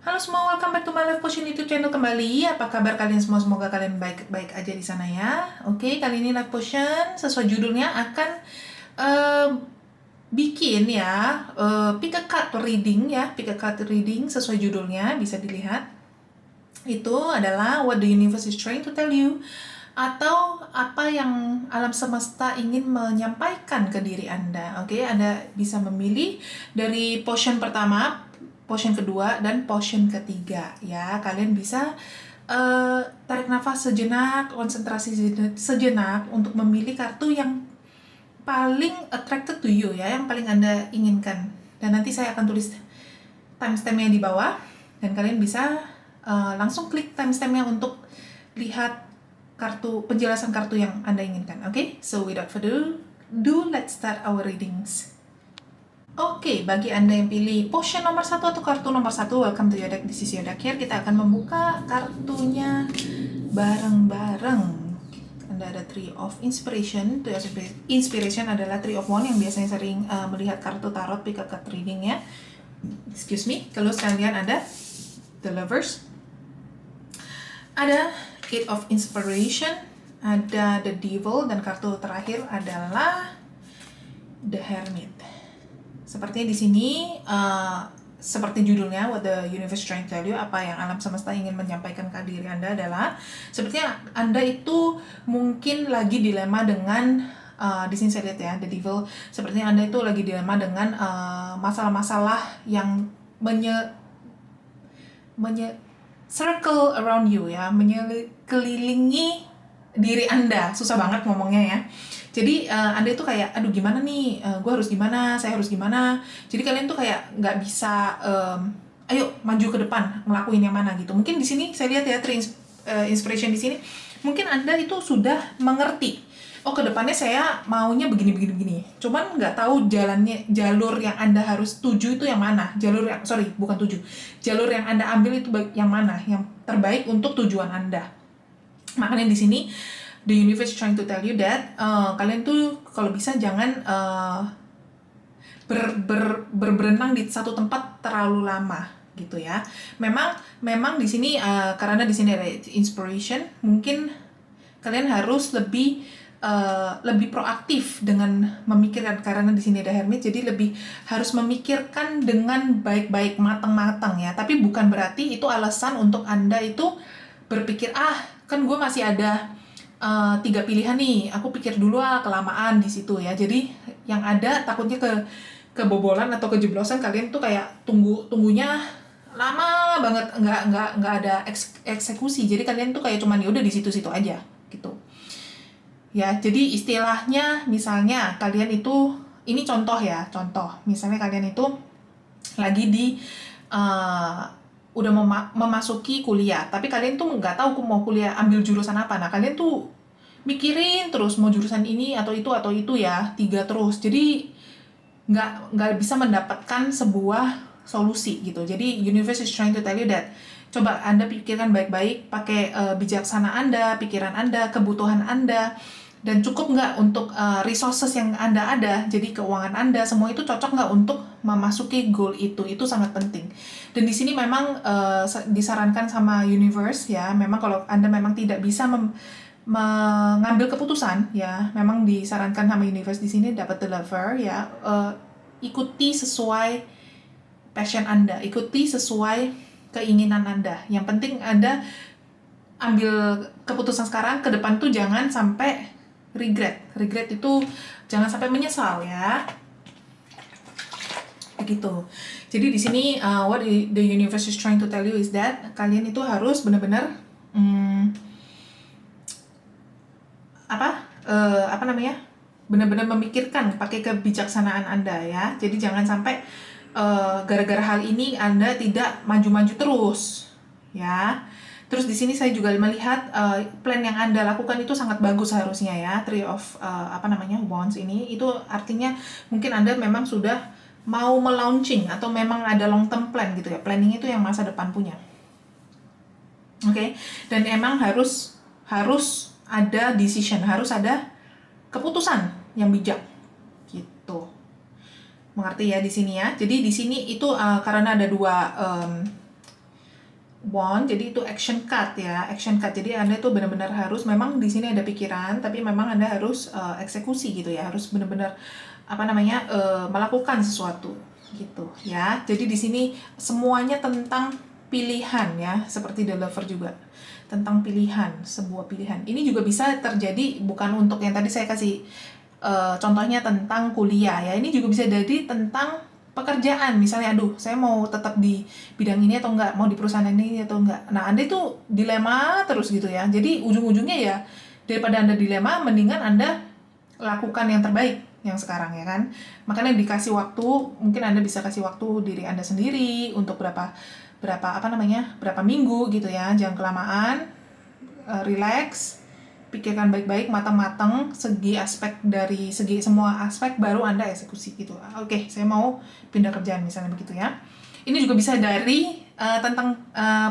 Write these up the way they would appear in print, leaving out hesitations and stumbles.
Halo semua, welcome back to my live potion YouTube channel kembali. Apa kabar kalian semua? Semoga kalian baik-baik aja di sana ya. Oke, kali ini live potion sesuai judulnya akan eh, bikin ya pick a card reading ya, pick a card reading sesuai judulnya bisa dilihat. Itu adalah what the universe is trying to tell you, atau apa yang alam semesta ingin menyampaikan ke diri Anda. Oke, Anda bisa memilih dari potion pertama, potion kedua, dan potion ketiga ya. Kalian bisa tarik nafas sejenak, konsentrasi sejenak untuk memilih kartu yang paling attracted to you ya, yang paling Anda inginkan. Dan nanti saya akan tulis timestampnya di bawah, dan kalian bisa langsung klik timestampnya untuk lihat penjelasan kartu yang Anda inginkan. Oke, so without further ado, let's start our readings. Oke, bagi Anda yang pilih potion nomor 1 atau kartu nomor 1, welcome to your deck. This is your deck here. Kita akan membuka kartunya bareng-bareng. Anda ada Three of Inspiration. Three of Inspiration adalah Three of Wands yang biasanya sering melihat kartu tarot pick a card reading ya. Excuse me. Kalau sekalian ada The Lovers, ada Eight of Inspiration, ada The Devil, dan kartu terakhir adalah The Hermit. Sepertinya di sini seperti judulnya, what the universe trying to tell you, apa yang alam semesta ingin menyampaikan ke diri Anda adalah sepertinya Anda itu mungkin lagi dilema dengan di sini saya lihat ya, The Devil, sepertinya Anda itu lagi dilema dengan masalah-masalah yang circle around you ya, menyelilingi diri Anda. Susah banget ngomongnya ya. Jadi Anda itu kayak, aduh gimana nih, gue harus gimana, saya harus gimana. Jadi kalian tuh kayak nggak bisa, ayo maju ke depan, ngelakuin yang mana gitu. Mungkin di sini saya lihat ya, inspiration di sini, mungkin Anda itu sudah mengerti. Oh, ke depannya saya maunya begini. Cuman nggak tahu jalur yang Anda harus tuju itu yang mana. Jalur yang Anda ambil itu yang mana, yang terbaik untuk tujuan Anda. Makanya di sini the universe trying to tell you that kalian tuh kalau bisa jangan berenang di satu tempat terlalu lama gitu ya. Memang di sini karena di sini ada inspiration, mungkin kalian harus lebih proaktif dengan memikirkan, karena di sini ada Hermit, jadi lebih harus memikirkan dengan baik-baik, matang-matang ya. Tapi bukan berarti itu alasan untuk Anda itu berpikir, kan gue masih ada 3 pilihan nih, aku pikir dulu kelamaan di situ ya. Jadi yang ada takutnya kebobolan atau kejeblosan, kalian tuh kayak tunggunya lama banget, nggak ada eksekusi. Jadi kalian tuh kayak cuman udah di situ-situ aja gitu. Ya, jadi istilahnya misalnya kalian itu, ini contoh ya, misalnya kalian itu lagi udah memasuki kuliah, tapi kalian tuh nggak tahu mau kuliah ambil jurusan apa. Nah, kalian tuh mikirin terus mau jurusan ini atau itu ya, 3 terus. Jadi nggak bisa mendapatkan sebuah solusi gitu. Jadi universe is trying to tell you that coba Anda pikirkan baik-baik, pakai bijaksana Anda, pikiran Anda, kebutuhan Anda, dan cukup nggak untuk resources yang Anda ada. Jadi keuangan Anda, semua itu cocok nggak untuk memasuki goal itu sangat penting. Dan di sini memang disarankan sama universe ya, memang kalau Anda memang tidak bisa mengambil keputusan ya, memang disarankan sama universe di sini dapat the lover ya, ikuti sesuai passion Anda, ikuti sesuai keinginan Anda. Yang penting Anda ambil keputusan sekarang, ke depan tuh jangan sampai regret itu jangan sampai menyesal ya, begitu. Jadi di sini what the universe is trying to tell you is that kalian itu harus benar-benar benar-benar memikirkan, pakai kebijaksanaan Anda ya. Jadi jangan sampai gara-gara hal ini Anda tidak maju-maju terus ya. Terus di sini saya juga melihat plan yang Anda lakukan itu sangat bagus harusnya ya. Three of Wands ini, itu artinya mungkin Anda memang sudah mau melaunching atau memang ada long term plan gitu ya. Planning itu yang masa depan punya. Oke. Dan emang harus ada decision, harus ada keputusan yang bijak gitu. Mengerti ya di sini ya. Jadi di sini itu karena ada 2 want, jadi itu action card ya, action card. Jadi Anda itu benar-benar harus, memang di sini ada pikiran, tapi memang Anda harus eksekusi gitu ya, harus benar-benar melakukan sesuatu gitu ya. Jadi di sini semuanya tentang pilihan ya, seperti The Lover juga tentang pilihan, sebuah pilihan. Ini juga bisa terjadi bukan untuk yang tadi saya kasih contohnya tentang kuliah ya. Ini juga bisa jadi tentang pekerjaan, misalnya aduh saya mau tetap di bidang ini atau enggak, mau di perusahaan ini atau enggak. Nah Anda itu dilema terus gitu ya, jadi ujung-ujungnya ya daripada Anda dilema, mendingan Anda lakukan yang terbaik yang sekarang ya kan. Makanya dikasih waktu, mungkin Anda bisa kasih waktu diri Anda sendiri untuk berapa minggu gitu ya, jangan kelamaan, relax, pikirkan baik-baik, matang-matang dari segi semua aspek, baru Anda eksekusi gitu. Oke, saya mau pindah kerjaan misalnya begitu ya. Ini juga bisa dari tentang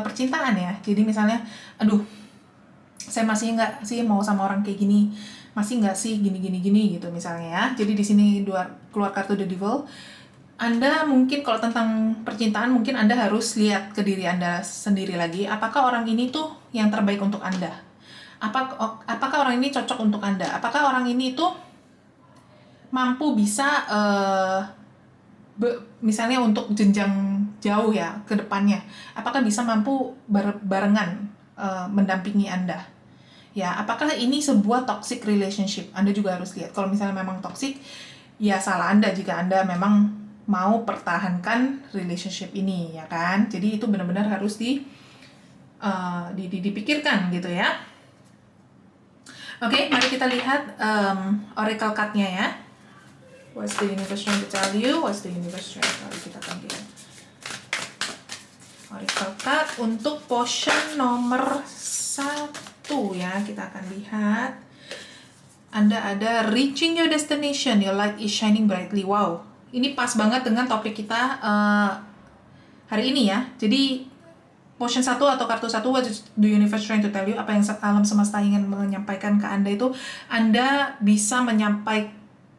percintaan ya. Jadi misalnya, aduh, saya masih nggak sih mau sama orang kayak gini, masih nggak sih gini gitu misalnya ya. Jadi di sini keluar kartu The Devil. Anda mungkin kalau tentang percintaan, mungkin Anda harus lihat ke diri Anda sendiri lagi, apakah orang ini tuh yang terbaik untuk Anda? Apakah orang ini cocok untuk Anda? Apakah orang ini itu mampu bisa misalnya untuk jenjang jauh ya ke depannya? Apakah bisa mampu barengan mendampingi Anda? Ya, apakah ini sebuah toxic relationship? Anda juga harus lihat. Kalau misalnya memang toxic, ya salah Anda jika Anda memang mau pertahankan relationship ini, ya kan? Jadi itu benar-benar harus dipikirkan gitu ya. Oke, mari kita lihat oracle card-nya ya. What's the universe trying to tell you? What's the universe trying to tell you? Kita akan lihat oracle card untuk potion nomor 1 ya. Kita akan lihat. Anda ada reaching your destination, your light is shining brightly. Wow, ini pas banget dengan topik kita hari ini ya. Jadi potion 1 atau kartu 1, what is the universe trying to tell you? Apa yang alam semesta ingin menyampaikan ke Anda itu, Anda bisa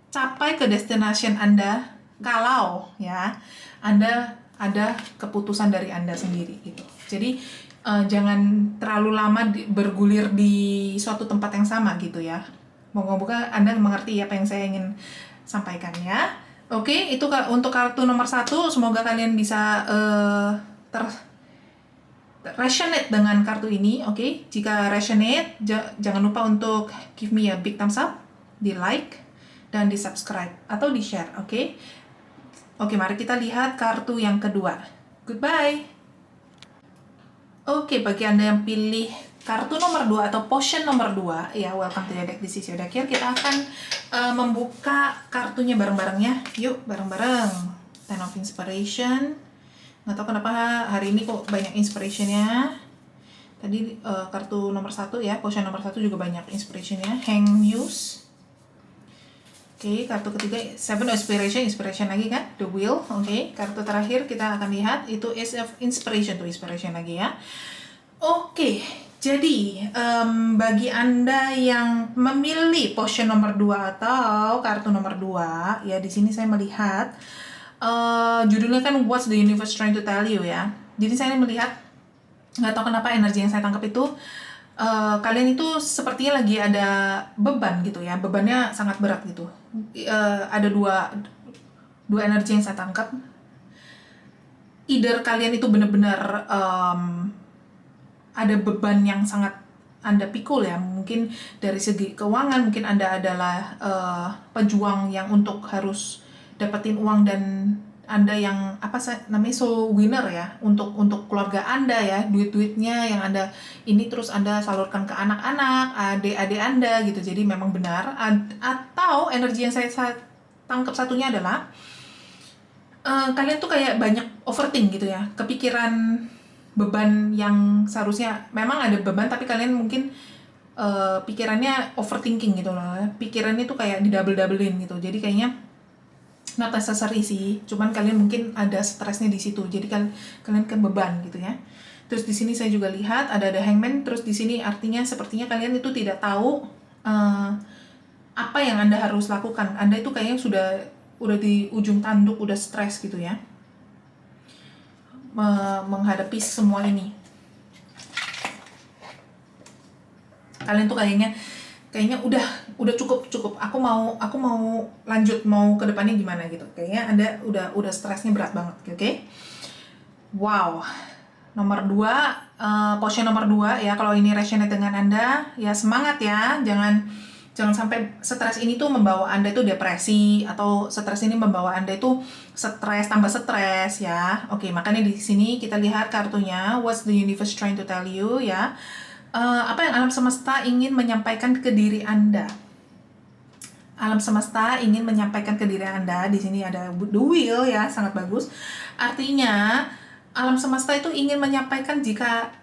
capai ke destination Anda kalau ya Anda ada keputusan dari Anda sendiri gitu. Jadi jangan terlalu lama bergulir di suatu tempat yang sama gitu ya. Moga-moga Anda mengerti apa yang saya ingin sampaikan ya. Oke, itu untuk kartu nomor 1. Semoga kalian bisa resonate dengan kartu ini, oke? Jika resonate, jangan lupa untuk give me a big thumbs up, di like, dan di subscribe, atau di share, oke? Oke, mari kita lihat kartu yang kedua. Goodbye! Oke, bagi Anda yang pilih kartu nomor 2 atau potion nomor 2, ya welcome to the deck, this is your deck here. Kita akan membuka kartunya bareng-bareng ya. Yuk, bareng-bareng. Ten of Inspiration. Nggak tahu kenapa hari ini kok banyak inspirationnya. Tadi kartu nomor 1 ya, potion nomor 1 juga banyak inspirationnya. Hang Muse. Oke, kartu ketiga Seven of Inspiration lagi kan, The Wheel. Oke, kartu terakhir kita akan lihat itu Ace of Inspiration lagi ya. Oke, jadi bagi Anda yang memilih potion nomor 2 atau kartu nomor 2 ya, di sini saya melihat judulnya kan What's the Universe Trying to Tell You ya. Jadi saya melihat, nggak tahu kenapa energi yang saya tangkap itu kalian itu sepertinya lagi ada beban gitu ya, bebannya sangat berat gitu. Ada dua energi yang saya tangkap. Either kalian itu benar-benar ada beban yang sangat Anda pikul ya, mungkin dari segi keuangan, mungkin Anda adalah pejuang yang untuk harus dapetin uang, dan Anda yang soul winner ya untuk keluarga Anda ya, duitnya yang Anda ini terus Anda salurkan ke anak-anak, adik-adik Anda gitu. Jadi memang benar. Atau energi yang saya tangkap satunya adalah kalian tuh kayak banyak overthink gitu ya, kepikiran beban yang seharusnya memang ada beban, tapi kalian mungkin pikirannya overthinking gitu loh. Pikirannya tuh kayak didouble-doublein gitu. Jadi kayaknya not necessary sih, cuman kalian mungkin ada stresnya di situ, jadi kalian kan beban gitu ya. Terus di sini saya juga lihat ada Hangman, terus di sini artinya sepertinya kalian itu tidak tahu apa yang Anda harus lakukan. Anda itu kayaknya udah di ujung tanduk, udah stres gitu ya, menghadapi semua ini. Kalian tuh kayaknya udah cukup. Aku mau lanjut, mau ke depannya gimana gitu. Kayaknya Anda udah stresnya berat banget, oke? Wow. Nomor 2, potion nomor 2 ya, kalau ini resonate dengan Anda, ya semangat ya. Jangan sampai stres ini tuh membawa Anda itu depresi, atau stres ini membawa Anda itu tambah stres ya. Oke, makanya di sini kita lihat kartunya, what's the universe trying to tell you ya. Apa yang alam semesta ingin menyampaikan ke diri Anda? Alam semesta ingin menyampaikan ke diri Anda. Di sini ada the wheel ya, sangat bagus. Artinya alam semesta itu ingin menyampaikan jika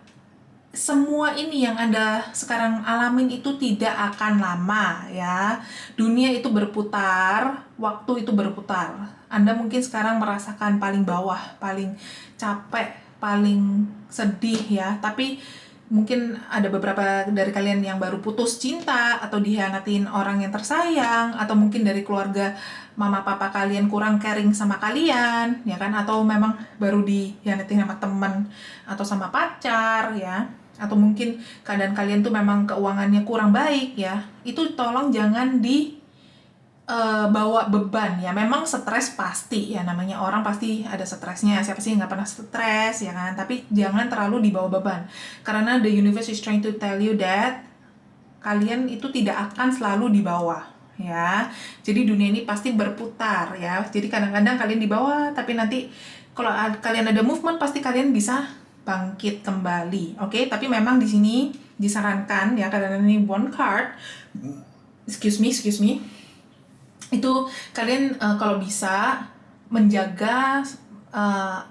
semua ini yang Anda sekarang alamin itu tidak akan lama ya. Dunia itu berputar, waktu itu berputar. Anda mungkin sekarang merasakan paling bawah, paling capek, paling sedih ya. Tapi mungkin ada beberapa dari kalian yang baru putus cinta, atau dihianatin orang yang tersayang, atau mungkin dari keluarga mama papa kalian kurang caring sama kalian, ya kan? Atau memang baru dihianatin sama teman atau sama pacar ya. Atau mungkin keadaan kalian tuh memang keuangannya kurang baik ya. Itu tolong jangan bawa beban ya. Memang stres pasti ya, namanya orang pasti ada stresnya, siapa sih nggak pernah stres ya kan, tapi jangan terlalu dibawa beban, karena the universe is trying to tell you that kalian itu tidak akan selalu di bawah ya. Jadi dunia ini pasti berputar ya. Jadi kadang-kadang kalian di bawah, tapi nanti kalau kalian ada movement pasti kalian bisa bangkit kembali, oke? Tapi memang di sini disarankan ya, karena ini one card, excuse me, itu kalian kalau bisa menjaga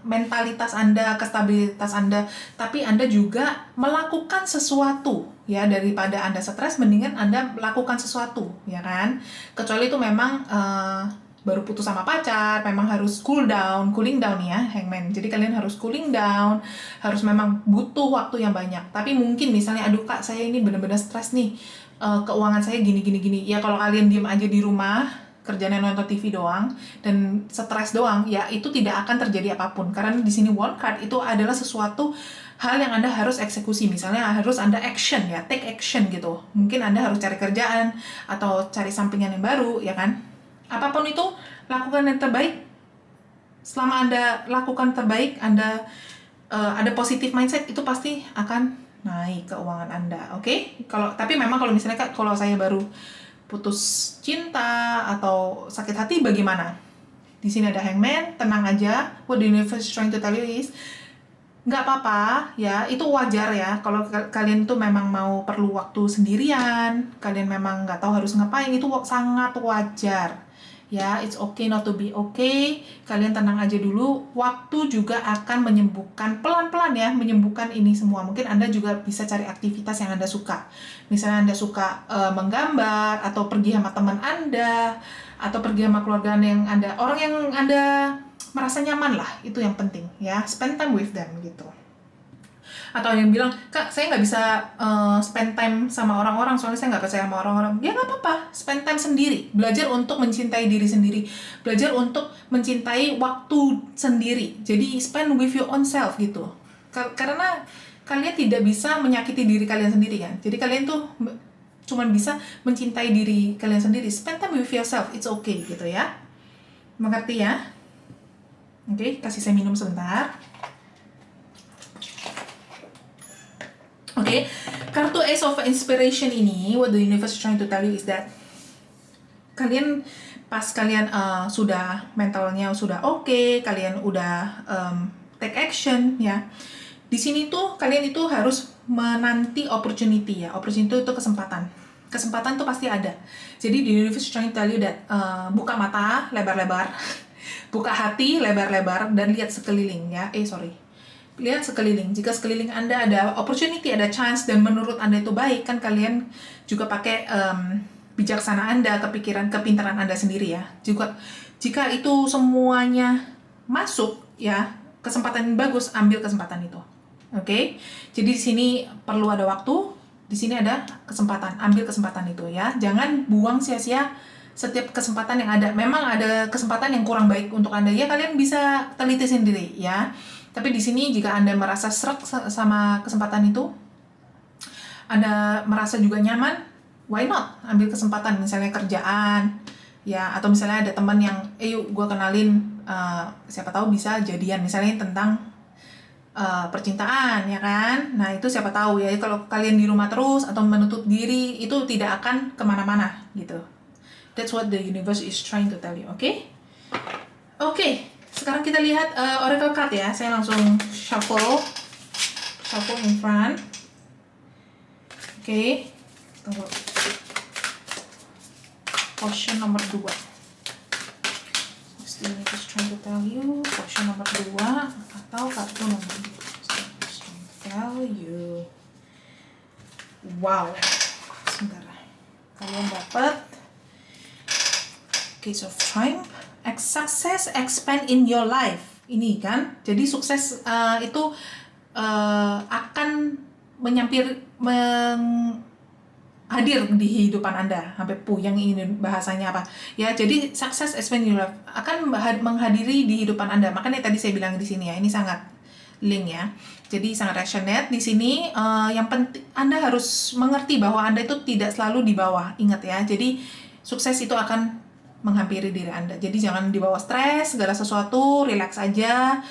mentalitas Anda, kestabilitas Anda, tapi Anda juga melakukan sesuatu ya. Daripada Anda stres, mendingan Anda melakukan sesuatu ya kan. Kecuali itu memang baru putus sama pacar, memang harus cooling down ya, Hangman. Jadi kalian harus cooling down, harus memang butuh waktu yang banyak. Tapi mungkin misalnya, aduh kak, saya ini benar-benar stres nih, keuangan saya gini. Ya kalau kalian diem aja di rumah, kerjanya nonton TV doang dan stres doang, ya itu tidak akan terjadi apapun. Karena di sini one card itu adalah sesuatu hal yang Anda harus eksekusi. Misalnya harus Anda action ya, take action gitu. Mungkin Anda harus cari kerjaan atau cari sampingan yang baru ya kan. Apapun itu, lakukan yang terbaik. Selama Anda lakukan terbaik, Anda ada positive mindset, itu pasti akan naik keuangan Anda, oke? Tapi memang kalau misalnya kak, kalau saya baru putus cinta atau sakit hati, bagaimana? Di sini ada Hangman, tenang aja. What the universe is trying to tell you is, nggak apa-apa ya, itu wajar ya. Kalau kalian tuh memang mau perlu waktu sendirian, kalian memang nggak tahu harus ngapain, itu sangat wajar ya. It's okay not to be okay. Kalian tenang aja dulu. Waktu juga akan menyembuhkan pelan-pelan ya, menyembuhkan ini semua. Mungkin Anda juga bisa cari aktivitas yang Anda suka. Misalnya Anda suka menggambar, atau pergi sama teman Anda, atau pergi sama keluarga orang yang Anda merasa nyaman lah. Itu yang penting ya, spend time with them gitu. Atau yang bilang, kak saya nggak bisa spend time sama orang-orang soalnya saya nggak percaya sama orang-orang, ya nggak apa-apa, spend time sendiri, belajar untuk mencintai diri sendiri, belajar untuk mencintai waktu sendiri. Jadi spend with your own self gitu, karena kalian tidak bisa menyakiti diri kalian sendiri kan. Jadi kalian tuh cuman bisa mencintai diri kalian sendiri. Spend time with yourself, it's okay gitu ya. Mengerti ya? Oke, kasih saya minum sebentar. Oke, kartu Ace of Inspiration ini, what the universe trying to tell you is that kalian pas kalian sudah mentalnya sudah oke, kalian udah take action ya. Di sini tuh kalian itu harus menanti opportunity ya. Opportunity itu kesempatan. Kesempatan tuh pasti ada. Jadi the universe trying to tell you that buka mata lebar-lebar, buka hati lebar-lebar, dan lihat sekeliling ya. Lihat sekeliling. Jika sekeliling Anda ada opportunity, ada chance, dan menurut Anda itu baik, kan kalian juga pakai bijaksana Anda, kepintaran Anda sendiri ya. Jika itu semuanya masuk ya, kesempatan yang bagus, ambil kesempatan itu. Oke? Jadi di sini perlu ada waktu, di sini ada kesempatan, ambil kesempatan itu ya. Jangan buang sia-sia setiap kesempatan yang ada. Memang ada kesempatan yang kurang baik untuk Anda ya, kalian bisa teliti sendiri ya. Tapi di sini jika Anda merasa serak sama kesempatan itu, Anda merasa juga nyaman, why not? Ambil kesempatan, misalnya kerjaan, ya, atau misalnya ada teman yang, yuk gue kenalin, siapa tahu bisa jadian, misalnya tentang percintaan, ya kan? Nah, itu siapa tahu ya, kalau kalian di rumah terus atau menutup diri, itu tidak akan kemana-mana, gitu. That's what the universe is trying to tell you, oke? Oke, sekarang kita lihat oracle card ya. Saya langsung shuffle in front. Oke, tunggu. Potion nomor 2. What's the universe trying to tell you? Potion nomor 2 atau kartu nomor 2. Trying to tell you. Wow. Sebentar. Kalian dapat Case of Triumph. Success expand in your life. Ini kan. Jadi sukses itu akan hadir di kehidupan Anda. Sampai puyeng ini bahasanya apa. Ya, jadi success expand in your life akan menghadiri di kehidupan Anda. Makanya tadi saya bilang di sini ya, ini sangat link ya. Jadi sangat resonate di sini. Yang penting Anda harus mengerti bahwa Anda itu tidak selalu di bawah. Ingat ya. Jadi sukses itu akan menghampiri diri Anda. Jadi jangan dibawa stres, segala sesuatu, relax aja,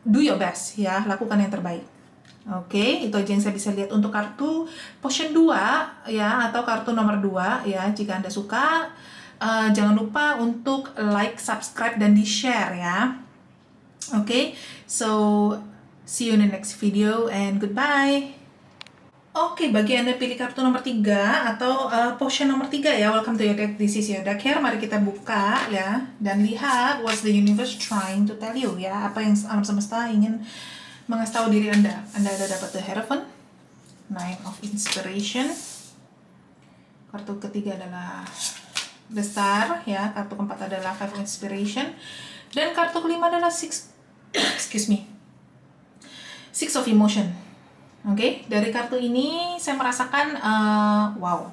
do your best ya, lakukan yang terbaik. Oke, itu aja yang saya bisa lihat untuk kartu potion 2 ya, atau kartu nomor 2 ya. Jika Anda suka, jangan lupa untuk like, subscribe, dan di-share ya. Oke, so see you in the next video and goodbye. Oke, bagi Anda pilih kartu nomor 3 atau potion nomor 3 ya, welcome to your deck, this is your deck here. Mari kita buka ya, dan lihat what's the universe trying to tell you ya, apa yang alam semesta ingin mengasih tahu diri Anda. Anda ada dapat the Hierophant, Nine of Inspiration, kartu ketiga adalah the Star ya, kartu keempat adalah Five of Inspiration, dan kartu kelima adalah Six of Emotion. Oke, dari kartu ini saya merasakan, wow,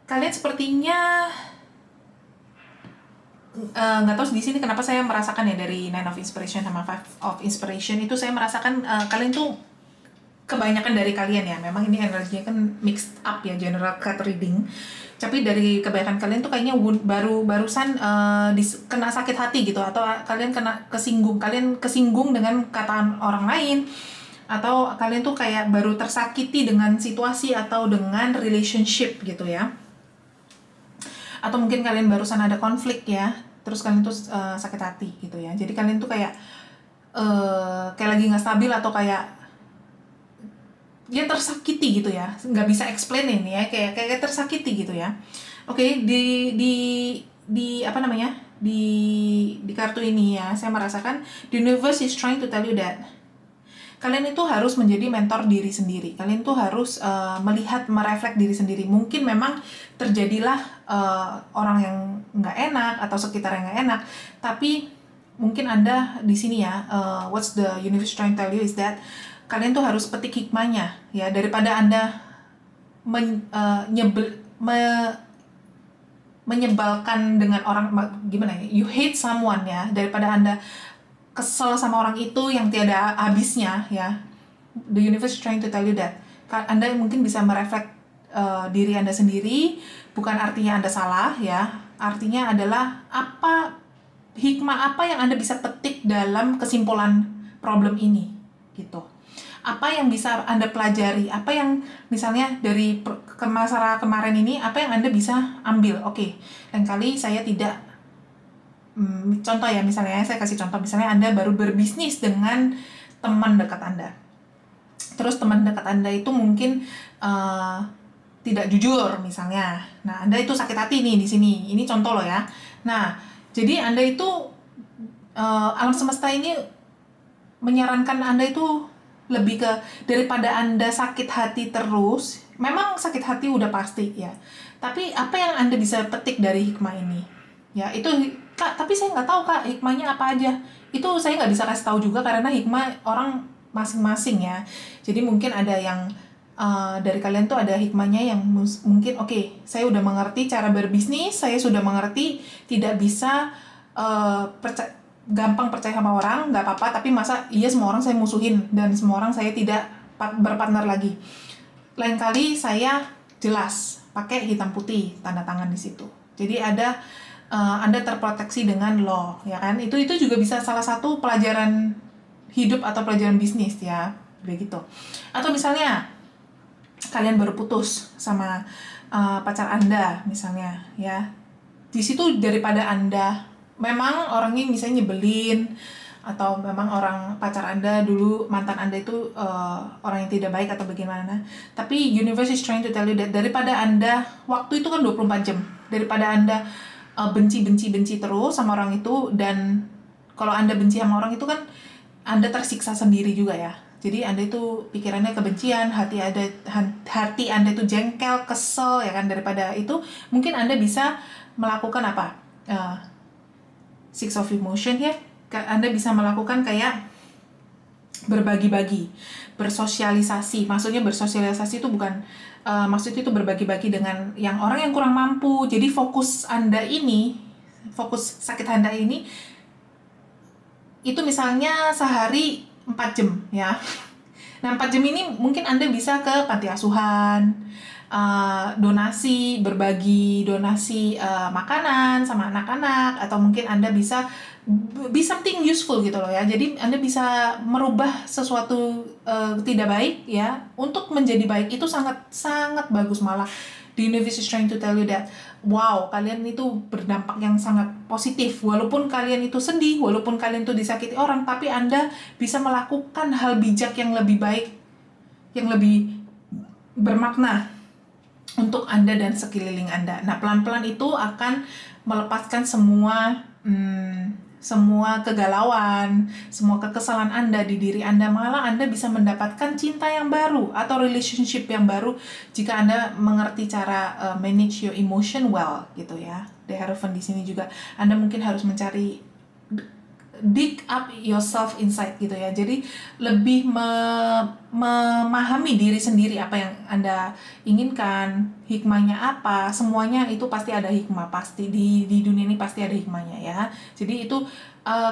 kalian sepertinya nggak tahu di sini kenapa saya merasakan ya, dari Nine of Inspiration sama Five of Inspiration itu saya merasakan kalian tuh kebanyakan dari kalian ya, memang ini energinya kan mixed up ya, general card reading. Tapi dari kebanyakan kalian tuh kayaknya barusan kena sakit hati gitu, atau kalian kesinggung dengan kataan orang lain, atau kalian tuh kayak baru tersakiti dengan situasi atau dengan relationship gitu ya. Atau mungkin kalian barusan ada konflik ya, terus kalian tuh sakit hati gitu ya. Jadi kalian tuh kayak lagi nggak stabil, atau kayak dia tersakiti gitu ya, nggak bisa explain ini ya, kayak tersakiti gitu ya. Oke, di apa namanya, di kartu ini ya, saya merasakan the universe is trying to tell you that kalian itu harus menjadi mentor diri sendiri. Kalian tuh harus merefleks diri sendiri. Mungkin memang terjadilah orang yang nggak enak atau sekitar yang nggak enak, tapi mungkin Anda di sini ya, what's the universe trying to tell you is that kalian tuh harus petik hikmahnya ya, daripada Anda menyebalkan dengan orang, gimana ya, you hate someone ya, daripada Anda kesel sama orang itu yang tiada habisnya ya. The universe trying to tell you that Anda mungkin bisa merefleks diri Anda sendiri. Bukan artinya Anda salah ya, artinya adalah hikmah apa yang Anda bisa petik dalam kesimpulan problem ini gitu. Apa yang bisa Anda pelajari, apa yang misalnya dari masalah kemarin ini, apa yang Anda bisa ambil. Oke, lain kali saya tidak contoh ya, misalnya saya kasih contoh, misalnya Anda baru berbisnis dengan teman dekat Anda. Terus teman dekat Anda itu mungkin tidak jujur misalnya. Nah, Anda itu sakit hati nih di sini. Ini contoh loh ya. Nah, jadi Anda itu alam semesta ini menyarankan Anda itu lebih ke, daripada Anda sakit hati terus. Memang sakit hati udah pasti ya. Tapi apa yang Anda bisa petik dari hikmah ini? Ya, itu Kak, tapi saya nggak tahu Kak hikmahnya apa aja. Itu saya nggak bisa kasih tahu juga, karena hikmah orang masing-masing ya. Jadi mungkin ada yang dari kalian tuh ada hikmahnya yang mungkin oke, saya udah mengerti cara berbisnis, saya sudah mengerti tidak bisa gampang percaya sama orang, nggak apa-apa, tapi masa iya semua orang saya musuhin dan semua orang saya tidak berpartner lagi. lain kali saya jelas pakai hitam putih tanda tangan di situ. Jadi ada Anda terproteksi dengan law, ya kan? Itu juga bisa salah satu pelajaran hidup atau pelajaran bisnis ya, begitu. Atau misalnya kalian baru putus sama pacar Anda misalnya, ya. Di situ daripada Anda memang orangnya misalnya nyebelin, atau memang pacar Anda dulu, mantan Anda itu orang yang tidak baik atau bagaimana, tapi universe is trying to tell you that daripada Anda, waktu itu kan 24 jam, daripada Anda benci terus sama orang itu, dan kalau Anda benci sama orang itu kan Anda tersiksa sendiri juga ya. Jadi Anda itu pikirannya kebencian, hati Anda itu jengkel, kesel ya kan. Daripada itu mungkin Anda bisa melakukan apa? Six of Emotion ya. Anda bisa melakukan kayak berbagi-bagi, bersosialisasi. Maksudnya bersosialisasi itu bukan maksudnya itu berbagi-bagi dengan orang yang kurang mampu. Jadi fokus sakit Anda ini itu misalnya sehari 4 jam ya. Nah, 4 jam ini mungkin Anda bisa ke panti asuhan, berbagi donasi makanan sama anak-anak, atau mungkin Anda bisa be something useful gitu loh ya. Jadi Anda bisa merubah sesuatu tidak baik ya untuk menjadi baik. Itu sangat sangat bagus. Malah the universe is trying to tell you that wow, kalian itu berdampak yang sangat positif. Walaupun kalian itu sedih, walaupun kalian itu disakiti orang, tapi Anda bisa melakukan hal bijak yang lebih baik, yang lebih bermakna untuk Anda dan sekeliling Anda. Nah, pelan-pelan itu akan melepaskan semua kegalauan, semua kekesalan Anda di diri Anda. Malah Anda bisa mendapatkan cinta yang baru atau relationship yang baru jika Anda mengerti cara manage your emotion well gitu ya. The Hierophant di sini juga Anda mungkin harus mencari dig up yourself inside gitu ya. Jadi lebih memahami diri sendiri, apa yang Anda inginkan, hikmahnya apa, semuanya itu pasti ada hikmah, pasti di dunia ini pasti ada hikmahnya ya. Jadi itu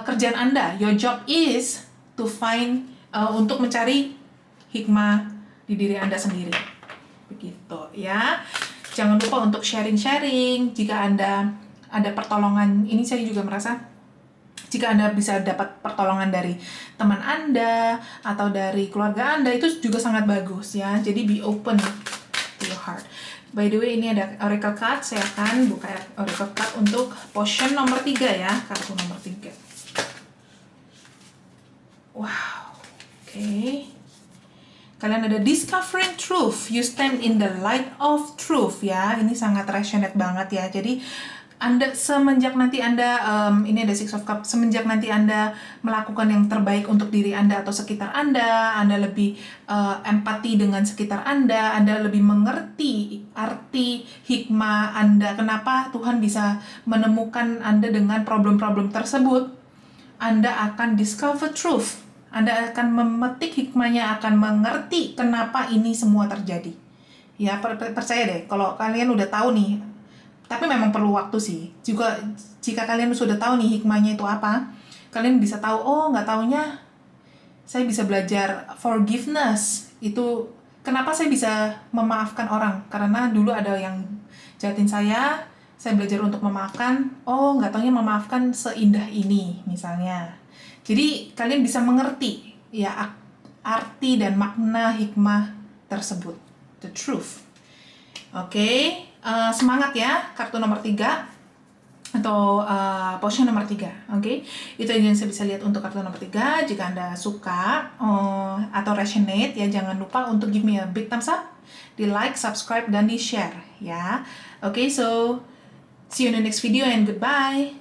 kerjaan Anda, your job is to find untuk mencari hikmah di diri Anda sendiri. Begitu ya. Jangan lupa untuk sharing-sharing jika Anda ada pertolongan. Ini saya juga merasa jika Anda bisa dapat pertolongan dari teman Anda atau dari keluarga Anda, itu juga sangat bagus ya. Jadi be open to your heart. By the way, ini ada oracle card. Saya akan buka oracle card untuk potion nomor 3 ya, kartu nomor 3. Wow, oke. Kalian ada discovering truth. You stand in the light of truth ya. Ini sangat resonate banget ya. Jadi Anda semenjak nanti Anda ini ada Six of Cups, semenjak nanti Anda melakukan yang terbaik untuk diri Anda atau sekitar Anda lebih empati dengan sekitar Anda lebih mengerti arti hikmah Anda, kenapa Tuhan bisa menemukan Anda dengan problem-problem tersebut. Anda akan discover truth. Anda akan memetik hikmahnya, akan mengerti kenapa ini semua terjadi. Ya, percaya deh, kalau kalian udah tahu nih, tapi memang perlu waktu sih. Juga jika kalian sudah tahu nih hikmahnya itu apa, kalian bisa tahu, oh nggak taunya saya bisa belajar forgiveness. Itu kenapa saya bisa memaafkan orang, karena dulu ada yang jahatin saya belajar untuk memaafkan. Oh nggak taunya memaafkan seindah ini misalnya. Jadi kalian bisa mengerti ya arti dan makna hikmah tersebut, the truth. Oke. Semangat ya, kartu nomor 3 atau potion nomor 3. Oke. Itu yang saya bisa lihat untuk kartu nomor 3. Jika Anda suka atau resonate ya, jangan lupa untuk give me a big thumbs up, di like, subscribe, dan di share ya. Oke, so see you in the next video and goodbye.